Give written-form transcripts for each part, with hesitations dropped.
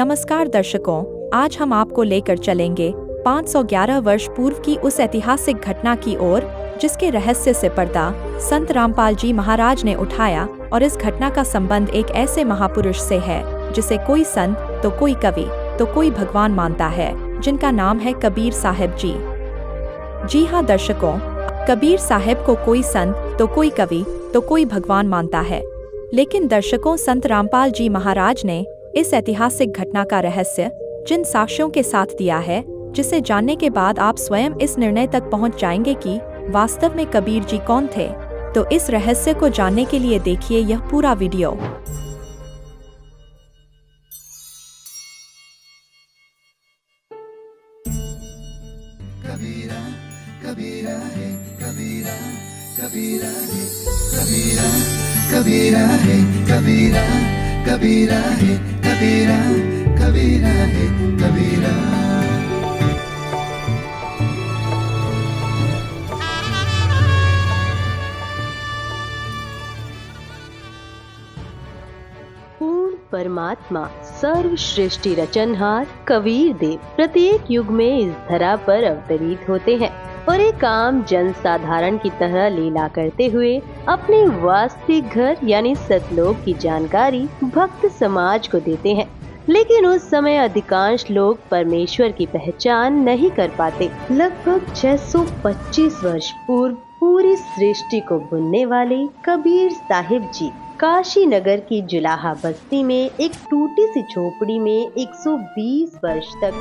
नमस्कार दर्शकों, आज हम आपको लेकर चलेंगे 511 वर्ष पूर्व की उस ऐतिहासिक घटना की ओर जिसके रहस्य से पर्दा संत रामपाल जी महाराज ने उठाया। और इस घटना का संबंध एक ऐसे महापुरुष से है जिसे कोई संत तो कोई कवि तो कोई भगवान मानता है, जिनका नाम है कबीर साहब जी। जी हाँ दर्शकों, कबीर साहब को कोई संत तो कोई कवि तो कोई भगवान मानता है, लेकिन दर्शकों संत रामपाल जी महाराज ने इस ऐतिहासिक घटना का रहस्य जिन साक्ष्यों के साथ दिया है, जिसे जानने के बाद आप स्वयं इस निर्णय तक पहुंच जाएंगे कि वास्तव में कबीर जी कौन थे। तो इस रहस्य को जानने के लिए देखिए यह पूरा वीडियो। कबीरा कबीरा है कबीरा कबीरा है कबीरा कबीरा है कबीरा कबीरा है कबीरा कबीरा है कबीरा। पूर्ण परमात्मा सर्वश्रेष्ठी रचनहार कबीर देव प्रत्येक युग में इस धरा पर अवतरित होते हैं और एक आम जन साधारण की तरह लीला करते हुए अपने वास्तविक घर यानी सतलोक की जानकारी भक्त समाज को देते हैं। लेकिन उस समय अधिकांश लोग परमेश्वर की पहचान नहीं कर पाते। लगभग 625 वर्ष पूर्व पूरी सृष्टि को बुनने वाले कबीर साहिब जी काशी नगर की जुलाहा बस्ती में एक टूटी सी झोपड़ी में 120 वर्ष तक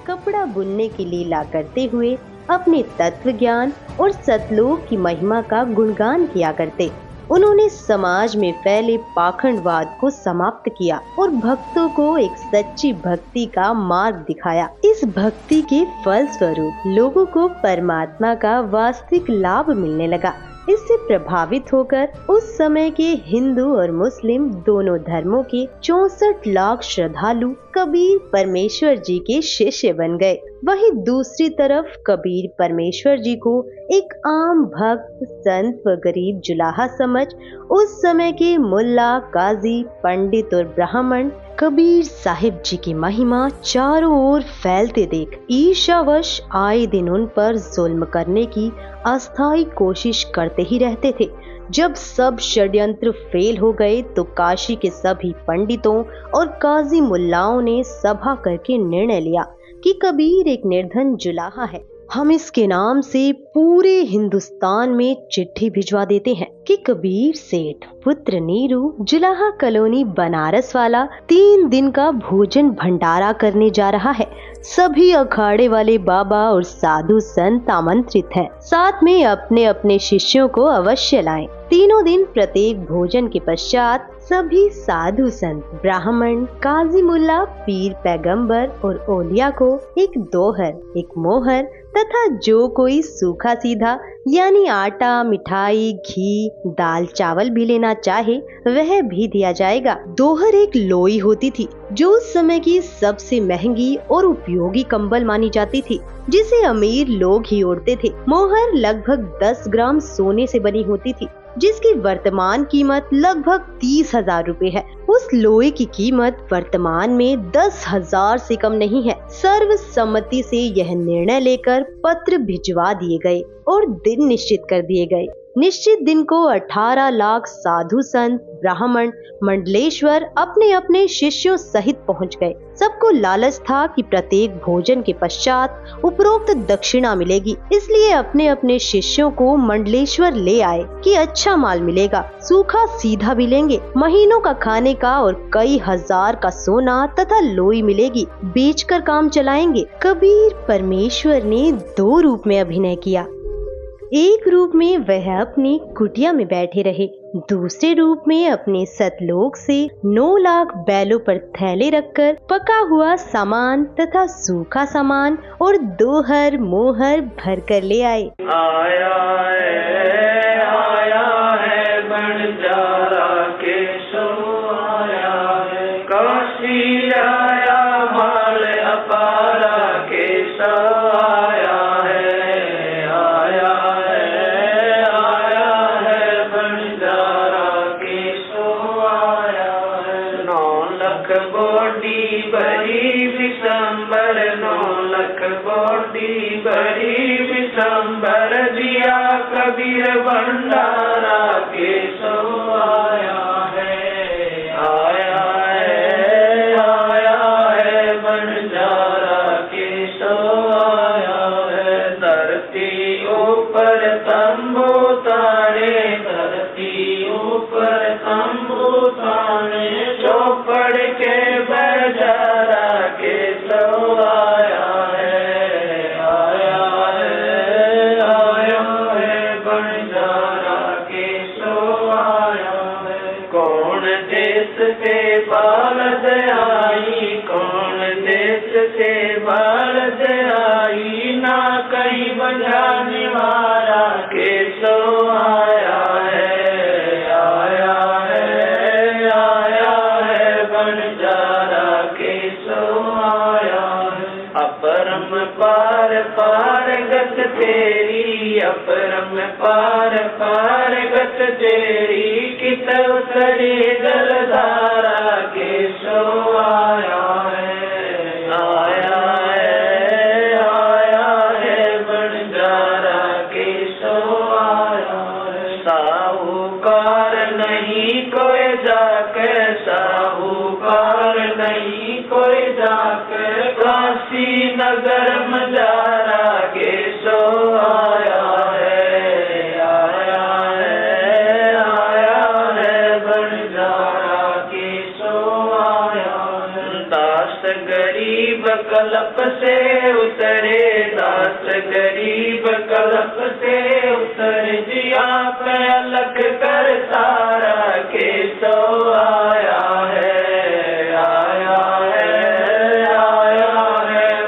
कपड़ा बुनने की लीला करते हुए अपने तत्व ज्ञान और सतलोक की महिमा का गुणगान किया करते। उन्होंने समाज में फैले पाखंडवाद को समाप्त किया और भक्तों को एक सच्ची भक्ति का मार्ग दिखाया। इस भक्ति के फल स्वरूप लोगों को परमात्मा का वास्तविक लाभ मिलने लगा। इससे प्रभावित होकर उस समय के हिंदू और मुस्लिम दोनों धर्मों के 64 लाख श्रद्धालु कबीर परमेश्वर जी के शिष्य बन गए। वहीं दूसरी तरफ कबीर परमेश्वर जी को एक आम भक्त संत व गरीब जुलाहा समझ उस समय के मुल्ला काजी पंडित और ब्राह्मण कबीर साहिब जी की महिमा चारों ओर फैलते देख ईर्ष्यावश आए दिन उन पर जुल्म करने की अस्थायी कोशिश करते ही रहते थे। जब सब षड्यंत्र फेल हो गए तो काशी के सभी पंडितों और काजी मुल्लाओं ने सभा करके निर्णय लिया कि कबीर एक निर्धन जुलाहा है। हम इसके नाम से पूरे हिंदुस्तान में चिट्ठी भिजवा देते हैं कि कबीर सेठ पुत्र नीरू जुलाहा कॉलोनी बनारस वाला 3 दिन का भोजन भंडारा करने जा रहा है। सभी अखाड़े वाले बाबा और साधु संत आमंत्रित हैं। साथ में अपने अपने शिष्यों को अवश्य लाएं। तीनों दिन प्रत्येक भोजन के पश्चात सभी साधु संत ब्राह्मण काजी मुल्ला पीर पैगंबर और ओलिया को एक दोहर एक मोहर तथा जो कोई सूखा सीधा यानी आटा मिठाई घी दाल चावल भी लेना चाहे वह भी दिया जाएगा। दोहर एक लोई होती थी जो उस समय की सबसे महंगी और उपयोगी कंबल मानी जाती थी, जिसे अमीर लोग ही ओढ़ते थे। मोहर लगभग 10 ग्राम सोने से बनी होती थी जिसकी वर्तमान कीमत लगभग 30,000 रुपए है। उस लोहे की कीमत वर्तमान में 10,000 से कम नहीं है। सर्वसम्मति से यह निर्णय लेकर पत्र भिजवा दिए गए और दिन निश्चित कर दिए गए। निश्चित दिन को 18 लाख साधु संत ब्राह्मण मंडलेश्वर अपने अपने शिष्यों सहित पहुंच गए। सबको लालच था कि प्रत्येक भोजन के पश्चात उपरोक्त दक्षिणा मिलेगी, इसलिए अपने अपने शिष्यों को मंडलेश्वर ले आए कि अच्छा माल मिलेगा, सूखा सीधा भी लेंगे, महीनों का खाने का और कई हजार का सोना तथा लोई मिलेगी, बेचकर काम चलाएंगे। कबीर परमेश्वर ने 2 रूप में अभिनय किया। एक रूप में वह अपनी कुटिया में बैठे रहे, दूसरे रूप में अपने सतलोक से 9 लाख बैलों पर थैले रखकर पका हुआ सामान तथा सूखा सामान और दोहर मोहर भर कर ले आए। आया है बंजारा केशव आया है, काशी आया माल अपारा केशव आया है। बोडी बड़ी विशंबर 9 लख बोडी बड़ी विशंबर दिया कबीर भंडारा के सो आया है बंजारा के सो आया है धरती ऊपर तंबू तारे धरती ऊपर तंबू तारे चौपड़ के बजारा के सो आया है बंजारा के सो आया है कौन देश से बालद आई कौन देश से बालद आई ना कहीं बजाने वाला के सो आया है बंजारा के सो आया है अपरम पार पार गत तेरी अपरम पार पार गत तेरी कित उतरी जलधारा के सो आया है बंजारा के सो आया है साहूकार नहीं कोई जाके साहूकार नहीं कोई जाके काशी नगर मजारा के सो आया है बंजारा के सो आया है दास गरीब कल्प से उतरे दास गरीब कल्प से उतरे जिया पे अलग कर तारा के सो आया है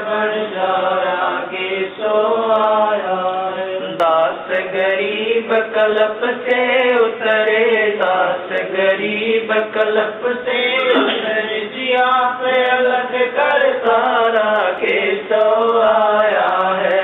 बंजारा के सो आया है दास गरीब कल्प से उतरे दास गरीब कल्प से उतरे जिया पे अलग कर तारा के सो आया है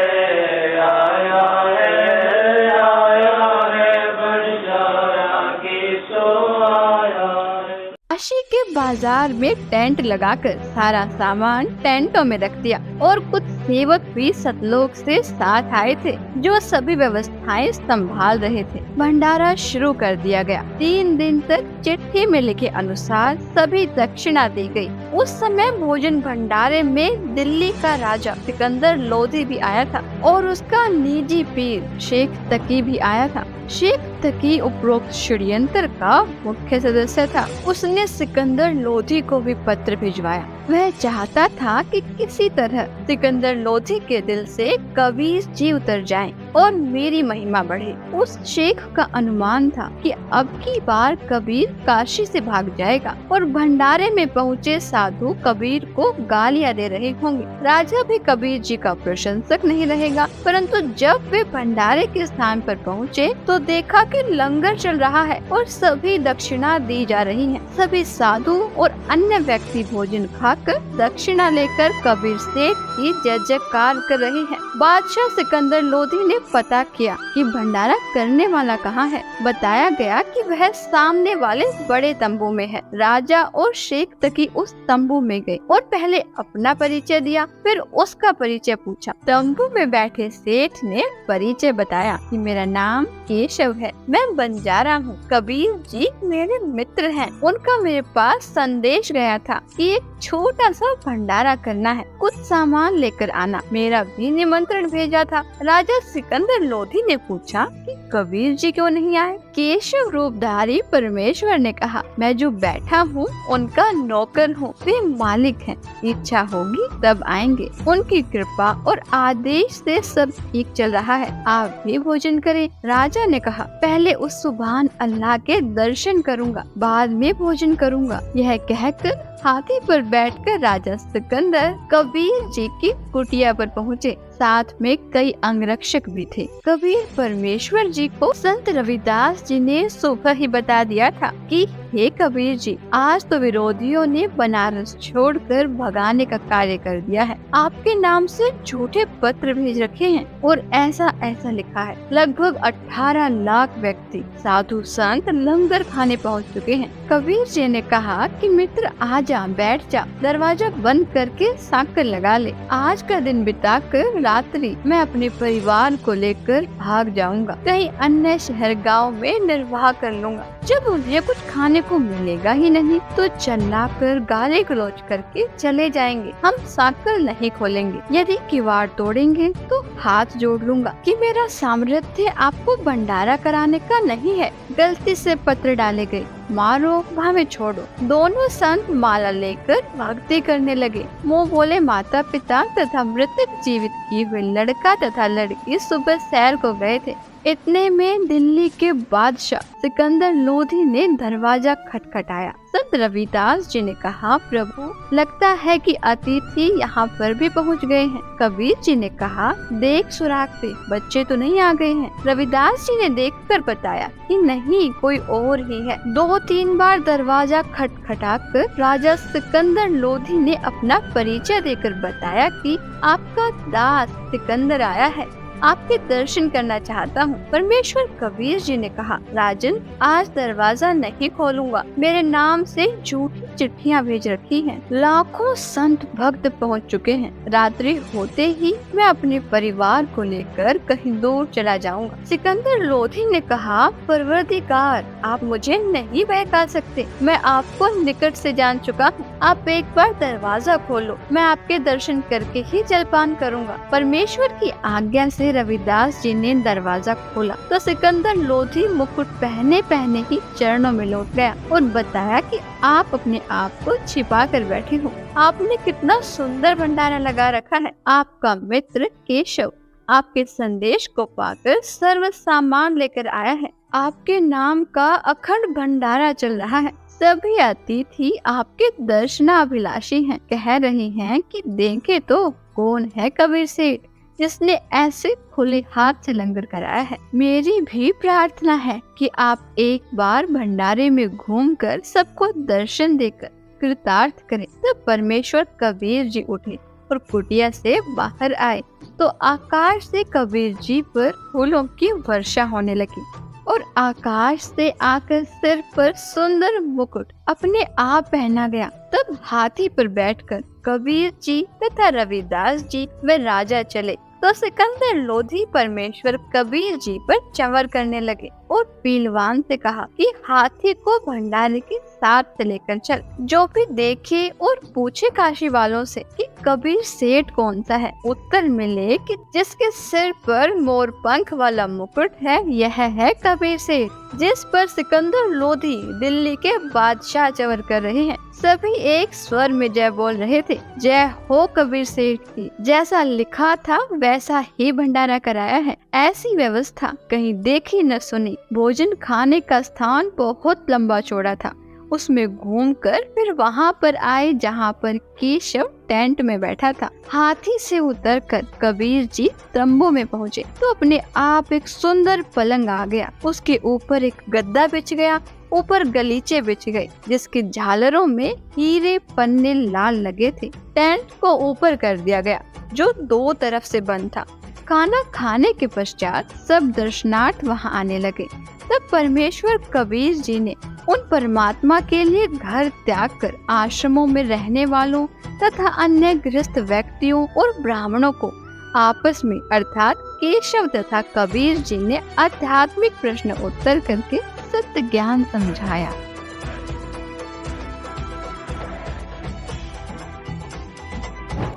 बंजारा के सो आया है काशी के बाजार में टेंट लगाकर सारा सामान टेंटों में रख दिया और कुछ सेवक भी सतलोक से साथ आए थे जो सभी व्यवस्थाएं संभाल रहे थे। भंडारा शुरू कर दिया गया। 3 दिन तक चिट्ठी में लिखे अनुसार सभी दक्षिणा दी गई। उस समय भोजन भंडारे में दिल्ली का राजा सिकंदर लोधी भी आया था और उसका निजी पीर शेख तकी भी आया था। शेख तकी उपरोक्त षड्यंत्र का मुख्य सदस्य था। उसने सिकंदर लोधी को भी पत्र भिजवाया। वह चाहता था कि किसी तरह सिकंदर लोधी के दिल से कबीर जी उतर जाएं और मेरी महिमा बढ़े। उस शेख का अनुमान था कि अब की बार कबीर काशी से भाग जाएगा और भंडारे में पहुँचे साधु कबीर को गालियां दे रहे होंगे। राजा भी कबीर जी का प्रशंसक नहीं रहेगा। परंतु जब वे भंडारे के स्थान पर पहुँचे तो देखा कि लंगर चल रहा है और सभी दक्षिणा दी जा रही है। सभी साधु और अन्य व्यक्ति भोजन खाकर दक्षिणा लेकर कबीर सेठ की जय जयकार कर रहे हैं। बादशाह सिकंदर लोधी ने पता किया कि भंडारा करने वाला कहाँ है। बताया गया कि वह सामने वाले बड़े तंबू में है। राजा और शेख तकी उस तंबू में गए और पहले अपना परिचय दिया, फिर उसका परिचय पूछा। तंबू में बैठे सेठ ने परिचय बताया कि मेरा नाम केशव है, मैं बंजारा हूँ। कबीर जी मेरे मित्र हैं। उनका मेरे पास संदेश गया था कि एक छोटा सा भंडारा करना है, कुछ सामान लेकर आना। मेरा भी निमंत्रण भेजा था। राजा सिकंदर लोधी ने पूछा कि कबीर जी क्यों नहीं आए? केशव रूपधारी परमेश्वर ने कहा, मैं जो बैठा हूँ उनका नौकर हूँ, वे मालिक हैं। इच्छा होगी तब आएंगे। उनकी कृपा और आदेश से सब ठीक चल रहा है। आप भी भोजन करें। राजा ने कहा, पहले उस सुभान अल्लाह के दर्शन करूंगा, बाद में भोजन करूंगा। यह कहकर हाथी पर बैठकर राजा सिकंदर कबीर जी की कुटिया पर पहुँचे। साथ में कई अंगरक्षक भी थे। कबीर परमेश्वर जी को संत रविदास जी ने सुबह ही बता दिया था कि हे कबीर जी, आज तो विरोधियों ने बनारस छोड़कर भगाने का कार्य कर दिया है। आपके नाम से झूठे पत्र भेज रखे हैं और ऐसा ऐसा लिखा है। लगभग 18 लाख व्यक्ति साधु संत लंगर खाने पहुंच चुके हैं। कबीर जी ने कहा कि मित्र आ जा, बैठ जा, दरवाजा बंद करके साकर लगा ले। आज का दिन बिताकर रात्रि मैं अपने परिवार को लेकर भाग जाऊंगा, कहीं अन्य शहर गांव में निर्वाह कर लूंगा। जब उन्हें कुछ खाने को मिलेगा ही नहीं तो चिल्लाकर गाली गलौज करके चले जाएंगे। हम साकर नहीं खोलेंगे, यदि किवाड़ तोड़ेंगे तो हाथ जोड़ लूंगा कि मेरा सामर्थ्य आपको भंडारा कराने का नहीं है। गलती से पत्र डाले गए, मारो भावे छोड़ो। दोनों संत माला लेकर भक्ति करने लगे। मुँह बोले माता पिता तथा मृतक जीवित किए हुए लड़का तथा लड़की सुबह सैर को गए थे। इतने में दिल्ली के बादशाह सिकंदर लोधी ने दरवाजा खटखटाया। संत रविदास जी ने कहा, प्रभु लगता है कि अतिथि यहाँ पर भी पहुँच गए हैं। कबीर जी ने कहा, देख सुराग से बच्चे तो नहीं आ गए हैं। रविदास जी ने देखकर बताया कि नहीं, कोई और ही है। 2-3 बार दरवाजा खटखटाकर राजा सिकंदर लोधी ने अपना परिचय देकर बताया कि आपका दास सिकंदर आया है, आपके दर्शन करना चाहता हूँ। परमेश्वर कबीर जी ने कहा, राजन आज दरवाजा नहीं खोलूंगा, मेरे नाम से झूठी चिट्ठियाँ भेज रखी हैं। लाखों संत भक्त पहुँच चुके हैं। रात्रि होते ही मैं अपने परिवार को लेकर कहीं दूर चला जाऊंगा। सिकंदर लोधी ने कहा, परवरदिगार आप मुझे नहीं बहका सकते, मैं आपको निकट से जान चुका हूँ। आप एक बार दरवाजा खोलो, मैं आपके दर्शन करके ही जलपान करूँगा। परमेश्वर की आज्ञा से रविदास जी ने दरवाजा खोला तो सिकंदर लोधी मुकुट पहने पहने ही चरणों में लौट गया और बताया कि आप अपने आप को छिपा कर बैठे हो। आपने कितना सुंदर भंडारा लगा रखा है। आपका मित्र केशव आपके संदेश को पाकर सर्व सामान लेकर आया है। आपके नाम का अखंड भंडारा चल रहा है। सभी अतिथि आपके दर्शनाभिलाषी हैं। कह रहे हैं कि देखे तो कौन है कबीर सेठ जिसने ऐसे खुले हाथ से लंगर कराया है। मेरी भी प्रार्थना है कि आप एक बार भंडारे में घूमकर सबको दर्शन देकर कृतार्थ करें। तब परमेश्वर कबीर जी उठे और कुटिया से बाहर आए तो आकाश से कबीर जी पर फूलों की वर्षा होने लगी और आकाश से आकर सिर पर सुंदर मुकुट अपने आप पहना गया। तब हाथी पर बैठकर कबीर जी तथा रविदास जी व राजा चले तो सिकंदर लोधी परमेश्वर कबीर जी पर चंवर करने लगे और पीलवान से कहा कि हाथी को भंडारे के साथ लेकर चल। जो भी देखे और पूछे काशी वालों से कि कबीर सेठ कौन सा है, उत्तर मिले कि जिसके सिर पर मोर पंख वाला मुकुट है यह है कबीर सेठ, जिस पर सिकंदर लोधी दिल्ली के बादशाह चंवर कर रहे हैं। सभी एक स्वर में जय बोल रहे थे। जय हो कबीर सेठ की, जैसा लिखा था वैसा ही भंडारा कराया है। ऐसी व्यवस्था कहीं देखी न सुनी। भोजन खाने का स्थान बहुत लंबा चौड़ा था। उसमें घूमकर फिर वहाँ पर आए जहाँ पर केशव टेंट में बैठा था। हाथी से उतरकर कबीर जी तंबू में पहुँचे तो अपने आप एक सुंदर पलंग आ गया। उसके ऊपर एक गद्दा बिछ गया, ऊपर गलीचे बिछ गए जिसके झालरों में हीरे पन्ने लाल लगे थे। टेंट को ऊपर कर दिया गया जो 2 तरफ से बंद था। खाना खाने के पश्चात सब दर्शनार्थ वहां आने लगे। तब परमेश्वर कबीर जी ने उन परमात्मा के लिए घर त्याग कर आश्रमों में रहने वालों तथा अन्य गृहस्थ व्यक्तियों और ब्राह्मणों को आपस में अर्थात केशव तथा कबीर जी ने आध्यात्मिक प्रश्न उत्तर करके सत्य ज्ञान समझाया।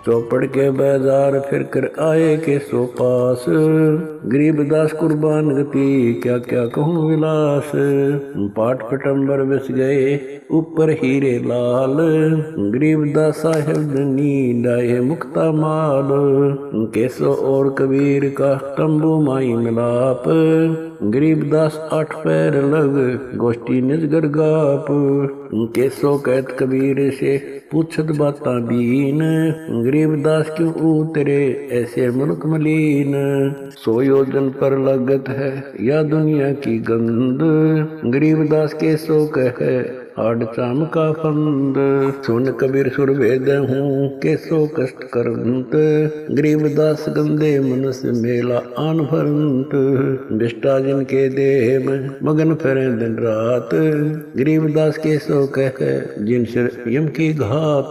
चौपड़ के बाजार फिर कर आए के सो पास, गरीबदास कुर्बान गति क्या क्या कहूँ विलास। पाट पटंबर बस गए ऊपर हीरे लाल, गरीबदास साहेब धनी लाए मुक्ता माल। केसो और कबीर का तंबू माई मिलाप, गरीबदास 8 पैर लग गोष्ठी निजगर गाप। केसो कहत कबीर से पूछत बाता बीन, गरीबदास क्यों उतरे ऐसे मुल्क मलीन। 100 योजन पर लगत है या दुनिया की गंद, गरीबदास केसो कहे आड़ चाम का फंद। सुन कबीर सुर वेद हूँ कैसो कष्ट करंत, गरीबदास गंदे मनुष्य मेला आन भरंत। विष्टा जिनके देह में मगन फिरे दिन रात, गरीबदास कैसो कह जिन सिर यम की घात।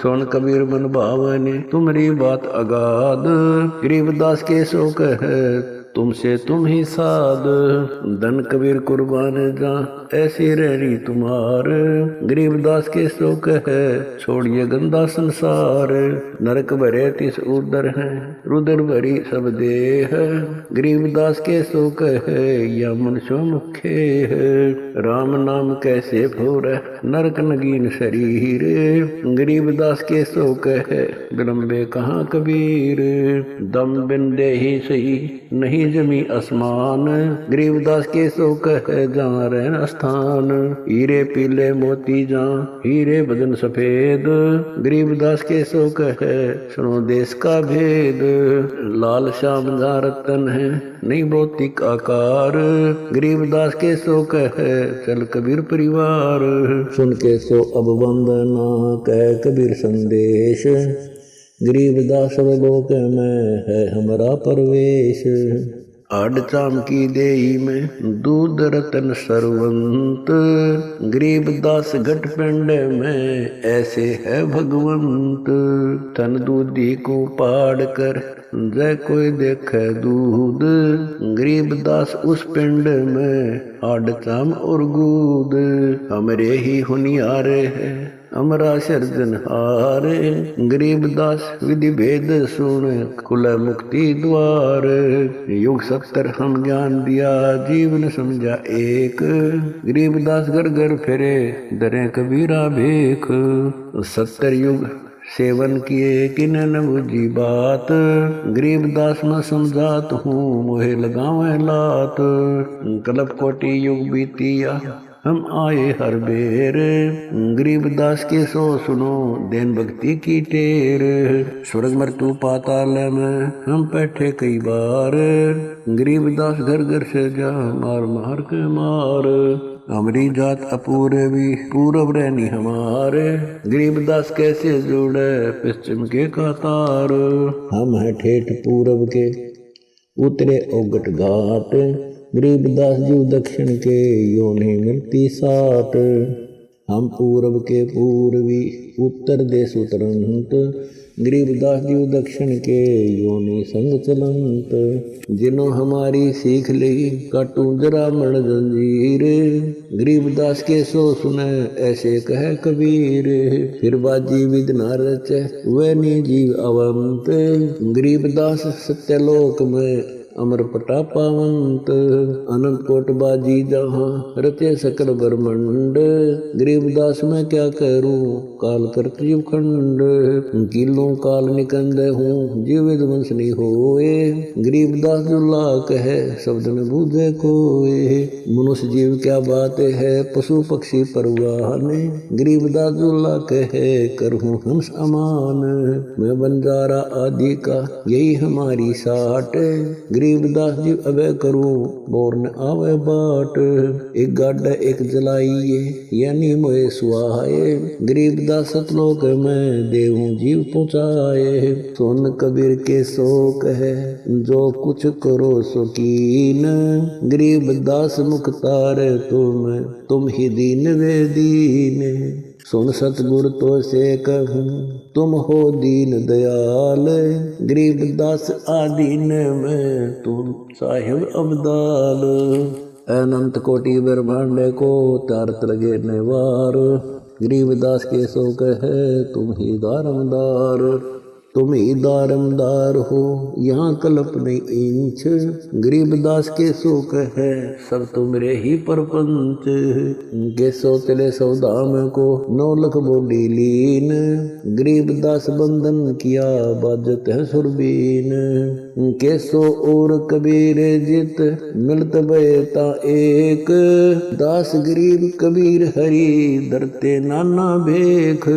सुन कबीर मन भावने तुम्हारी बात अगाध, गरीबदास कैसो कह तुमसे तुम ही साध। धन कबीर कुर्बान जा ऐसी रहनी तुम्हार, गरीबदास के सो कह छोड़िए गंदा संसार। नरक भरे तिस उदर है रुदर भरी सब देह, गरीबदास के सो कह या मनुष्य मुखे है। राम नाम कैसे फोर नरक नगीन शरीर, गरीबदास के सो कह विलंबे कहाँ कबीर। दम बिन दे ही सही नहीं जमी आसमान, गरीबदास के सो कह जहाँ रहन स्थान। हीरे पीले मोती जहाँ हीरे बदन सफेद, गरीबदास के सो कह सुनो देश का भेद। लाल श्याम जहाँ रतन है नहीं भौतिक आकार, गरीबदास के सो कह चल कबीर परिवार। सुन के सो अब वंदना कह कबीर संदेश, गरीबदास लोक में है हमारा परवेश। आड़ चाम की देही में दूध रतन सरवंत, गरीबदास घट पिंड में ऐसे है भगवंत। तन दूधी को पाड़ कर जय कोई देखे दूध, गरीबदास उस पिंड में आड़ चाम और गूद। हमरे ही हुनियारे है अमरा सर्जनहार, गरीबदास विधि भेद सुन कुल मुक्ति द्वार। युग 70 हम ज्ञान दिया जीवन समझा एक, गरीबदास घर घर फिरे दरे कबीरा भेख। 70 युग सेवन किए किन न बुझी बात, गरीबदास में समझात हूँ मोहे लगावे लात। कल्प कोटि युग बीतिया हम आए हर बेर, गरीबदास के सो सुनो देन भक्ति की टेर। स्वर्ग मृत्यु पाताल में हम बैठे कई बार, गरीबदास घर घर से जा मार मार के मार। हमारी जात अपूर्वी पूरब रहनी हमारे, गरीबदास कैसे जोड़े पश्चिम के कतार। हम हैं ठेठ पूरब के उतरे ओगट घाट, गरीबदास जी दक्षिण के यो नहीं मिलती साट। हम पूरब के पूर्वी उत्तर देश उतरंत, गरीबदास जी दक्षिण के यो नहीं संग चलंत। जिन्हों हमारी सीख ली काटू जरा मण जंजीर, गरीबदास के सो सुने ऐसे कह कबीर। फिर बाजी विद न रचे वह नी जीव अवंत, गरीबदास सत्यलोक में अमर पटा पावंत। अनंत कोट बाजी जहाँ रचे सकल ब्रह्मंड, गरीबदास मैं क्या करूं काल करत जीव खंड। किलों काल निकंद हूँ जीव विध्वंस नहीं होए, गरीबदास दुल्ला कहे शब्द न बूझे कोए। मनुष्य जीव क्या बात है पशु पक्षी परवाने, गरीबदास दुल्ला कहे करहूँ हंस अमान। मैं बंजारा आदि का यही हमारी साट, गरीबदास जी अबे करूं बोर न आवे बाट। एक गाड़ा एक जलाइए यानी मोए सुहाए, गरीबदास सतलोक में देहूं जीव पहुँचाए। सुन कबीर के शोक है जो कुछ करो सो कीन, गरीबदास मुख्तार तुम ही दीन वे दीन। सुन सतगुर तो से कहूँ तुम हो दीन दयाल, गरीबदास आदीन में तुम साहिब अब्दाल। अनंत कोटि ब्रह्मांड को तारत लगे नेवार, गरीबदास के सो कहे तुम ही दारमदार। तुम ही दारमदार हो यहाँ कल्प नहीं इंच, गरीबदास के सो कहे सब तुमरे ही परपंच। के सो चले सौदाम को 9 लाख बोली लीन, गरीबदास बंधन किया बाजत है सुरबीन। के सो और कबीर जित मिलत बेता एक, दास गरीब कबीर हरि दरते नाना भेख।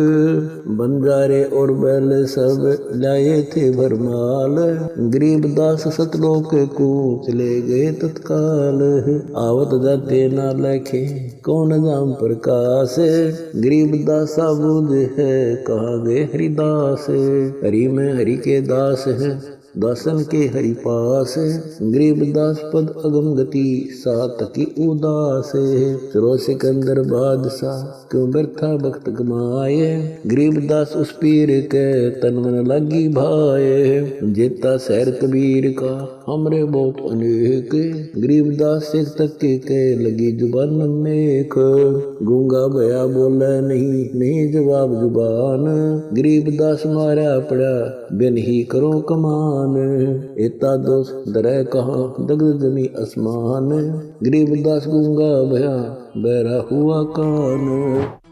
बंजारे और बैल सब लाए थे भरमाल, गरीबदास सतलोक को चले गए तत्काल। आवत जाते ना लखे कौन जाम प्रकाश, गरीबदास बूझ है कहाँ गए हरिदास। हरि में हरि के दास है दासन के हरि पास, गरीबदास पद अगम गति सात की उदास। चलो सिकंदर बादशाह क्यों व्यर्था वक्त गमाए, गरीबदास उस पीर के तन मन लगी भाए। जेता शहर कबीर का हमरे बहुत अनेक, गरीबदास सिख तक के लगी जुबान नेक। गूंगा भया बोले नहीं जवाब जुबान, गरीबदास मारा पड़ा बिन ही करो कमान। एता दोष दरे कहा दग्ध जमी आसमान, गरीबदास गूंगा भया बहरा हुआ कान।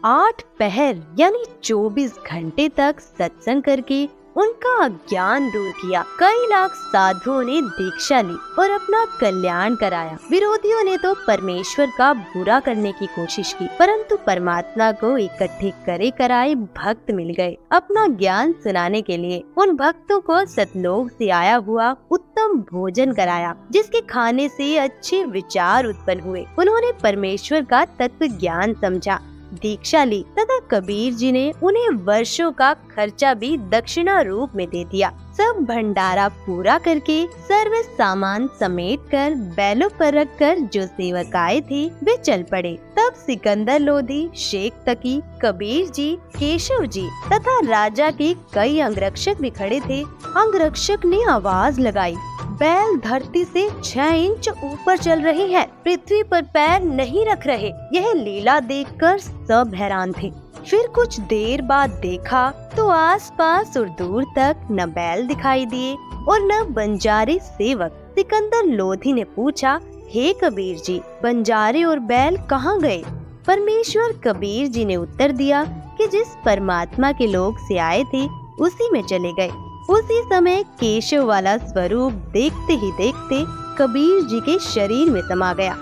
8 पहर यानी 24 घंटे तक सत्संग करके उनका अज्ञान दूर किया। कई लाख साधुओं ने दीक्षा ली और अपना कल्याण कराया। विरोधियों ने तो परमेश्वर का बुरा करने की कोशिश की, परंतु परमात्मा को इकट्ठे करे कराए भक्त मिल गए अपना ज्ञान सुनाने के लिए। उन भक्तों को सतलोक से आया हुआ उत्तम भोजन कराया, जिसके खाने से अच्छे विचार उत्पन्न हुए। उन्होंने परमेश्वर का तत्व ज्ञान समझा, दीक्षा ली तथा कबीर जी ने उन्हें वर्षों का खर्चा भी दक्षिणा रूप में दे दिया। सब भंडारा पूरा करके सर्व सामान समेट कर बैलों पर रखकर जो सेवक आए थे वे चल पड़े। तब सिकंदर लोधी, शेख तकी, कबीर जी, केशव जी तथा राजा के कई अंगरक्षक भी खड़े थे। अंगरक्षक ने आवाज लगाई, बैल धरती से 6 इंच ऊपर चल रहे हैं, पृथ्वी पर पैर नहीं रख रहे। यह लीला देखकर सब हैरान थे। फिर कुछ देर बाद देखा तो आसपास और दूर तक न बैल दिखाई दिए और न बंजारे सेवक। सिकंदर लोधी ने पूछा, हे कबीर जी, बंजारे और बैल कहाँ गए? परमेश्वर कबीर जी ने उत्तर दिया कि जिस परमात्मा के लोक से आए थे उसी में चले गए। उसी समय केशव वाला स्वरूप देखते ही देखते कबीर जी के शरीर में समा गया।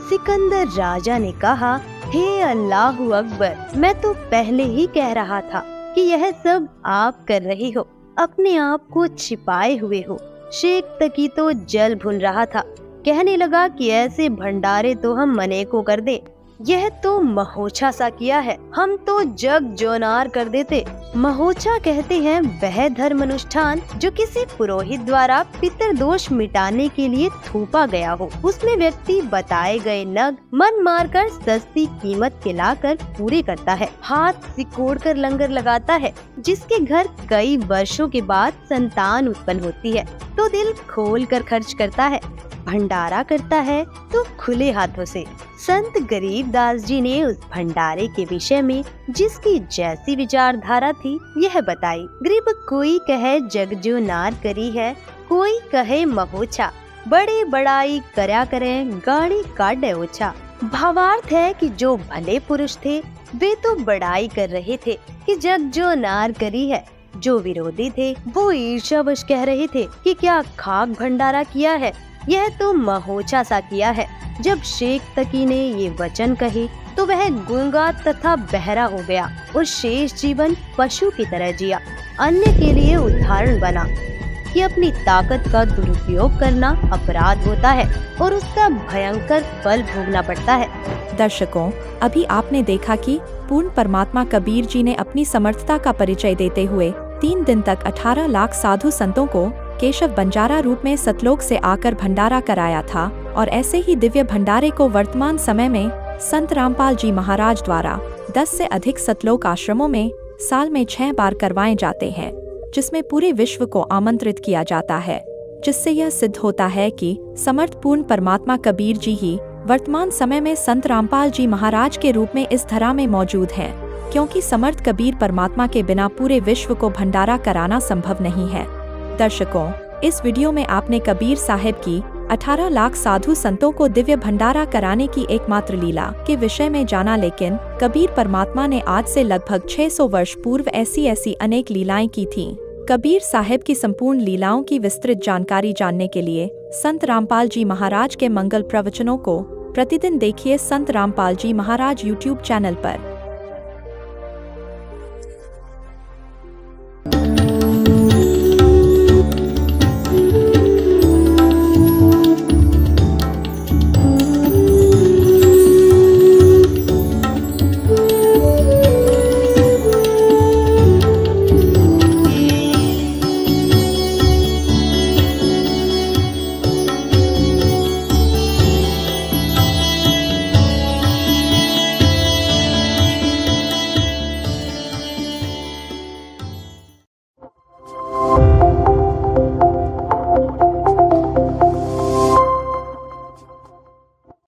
सिकंदर राजा ने कहा, हे अल्लाहु अकबर, मैं तो पहले ही कह रहा था कि यह सब आप कर रहे हो, अपने आप को छिपाए हुए हो। शेख तकी तो जल भुन रहा था, कहने लगा कि ऐसे भंडारे तो हम मने को कर दे, यह तो महोछा सा किया है, हम तो जग जोनार कर देते। महोछा कहते हैं वह धर्म अनुष्ठान जो किसी पुरोहित द्वारा पितृदोष मिटाने के लिए थोपा गया हो। उसमें व्यक्ति बताए गए नग मन मारकर सस्ती कीमत के लाकर पूरे करता है, हाथ सिकोड़ कर लंगर लगाता है। जिसके घर कई वर्षों के बाद संतान उत्पन्न होती है तो दिल खोल कर खर्च करता है, भंडारा करता है तो खुले हाथों से। संत गरीबदास जी ने उस भंडारे के विषय में जिसकी जैसी विचारधारा थी यह बताई। गरीब कोई कहे जग जो नार करी है, कोई कहे महोछा, बड़े बड़ाई करया करें गाड़ी काटे ओछा। भावार्थ है कि जो भले पुरुष थे वे तो बड़ाई कर रहे थे कि जग जो नार करी है, जो विरोधी थे वो ईर्ष्यावश कह रहे थे कि क्या खाक भंडारा किया है, यह तो महोछा सा किया है। जब शेख तकी ने ये वचन कहे तो वह गूंगा तथा बहरा हो गया और शेष जीवन पशु की तरह जिया। अन्य के लिए उदाहरण बना कि अपनी ताकत का दुरुपयोग करना अपराध होता है और उसका भयंकर फल भोगना पड़ता है। दर्शकों, अभी आपने देखा कि पूर्ण परमात्मा कबीर जी ने अपनी समर्थता का परिचय देते हुए 3 दिन तक 18 लाख साधु संतों को केशव बंजारा रूप में सतलोक से आकर भंडारा कराया था। और ऐसे ही दिव्य भंडारे को वर्तमान समय में संत रामपाल जी महाराज द्वारा 10 से अधिक सतलोक आश्रमों में साल में 6 बार करवाए जाते हैं, जिसमें पूरे विश्व को आमंत्रित किया जाता है, जिससे यह सिद्ध होता है कि समर्थ पूर्ण परमात्मा कबीर जी ही वर्तमान समय में संत रामपाल जी महाराज के रूप में इस धरा में मौजूद हैं, क्योंकि समर्थ कबीर परमात्मा के बिना पूरे विश्व को भंडारा कराना संभव नहीं है। दर्शकों, इस वीडियो में आपने कबीर साहिब की 18 लाख साधु संतों को दिव्य भंडारा कराने की एकमात्र लीला के विषय में जाना, लेकिन कबीर परमात्मा ने आज से लगभग 600 वर्ष पूर्व ऐसी अनेक लीलाएं की थीं। कबीर साहिब की संपूर्ण लीलाओं की विस्तृत जानकारी जानने के लिए संत रामपाल जी महाराज के मंगल प्रवचनों को प्रतिदिन देखिए संत रामपाल जी महाराज YouTube चैनल पर।